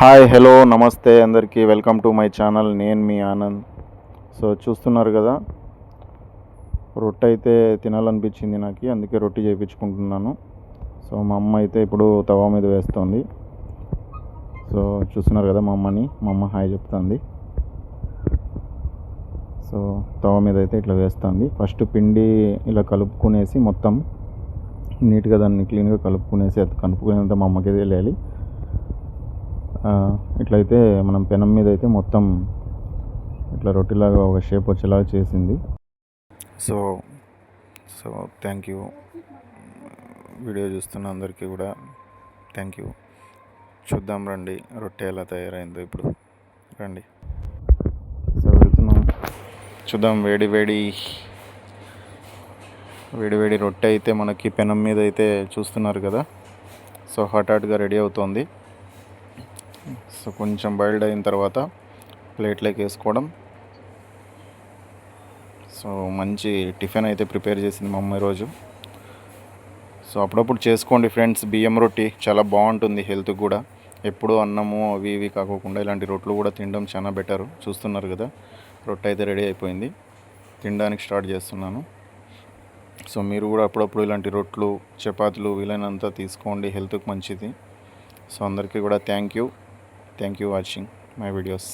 Hi hello నమస్తే అందరికీ welcome to my channel. నేను మీ ఆనంద్. సో చూస్తున్నారు కదా, రొట్టె అయితే తినాలనిపించింది నాకు, అందుకే రొట్టె చేయించుకుంటున్నాను. సో మా అమ్మ అయితే ఇప్పుడు తవా మీద వేస్తుంది. సో చూస్తున్నారు కదా మా అమ్మ హాయ్ చెప్తుంది. సో తవా మీద అయితే ఇట్లా వేస్తుంది. ఫస్ట్ పిండి ఇలా కలుపుకునేసి మొత్తం నీట్గా దాన్ని క్లీన్గా కలుపుకునేసి, అది కలుపుకునేంత మా అమ్మకి తెలియాలి. ఇట్లయితే మనం పెనం మీద అయితే మొత్తం ఇట్లా రొట్టెలాగా ఒక షేప్ వచ్చేలాగా చేసింది. So so thank you, video చూస్తున్న అందరికీ కూడా థ్యాంక్ యూ. చూద్దాం రండి రొట్టె ఎలా తయారైందో ఇప్పుడు. రండి, సో వెళ్తున్నాం, చూద్దాం. వేడి వేడి రొట్టె అయితే మనకి పెనం మీద అయితే చూస్తున్నారు కదా. సో హాట్గా రెడీ అవుతోంది. సో కొంచెం బాయిల్డ్ అయిన తర్వాత ప్లేట్లోకి వేసుకోవడం. సో మంచి టిఫిన్ అయితే ప్రిపేర్ చేసింది మా అమ్మ ఈరోజు. సో అప్పుడప్పుడు చేసుకోండి ఫ్రెండ్స్, బియ్యం రొట్టి చాలా బాగుంటుంది హెల్త్కి కూడా. ఎప్పుడూ అన్నము అవి ఇవి కాకోకుండా ఇలాంటి రొట్టెలు కూడా తినడం చాలా బెటరు. చూస్తున్నారు కదా, రొట్టె అయితే రెడీ అయిపోయింది, తినడానికి స్టార్ట్ చేస్తున్నాను. సో మీరు కూడా అప్పుడప్పుడు ఇలాంటి రొట్టెలు చపాతీలు వీలైనంత తీసుకోండి, హెల్త్కి మంచిది. సో అందరికీ కూడా thank you watching my videos.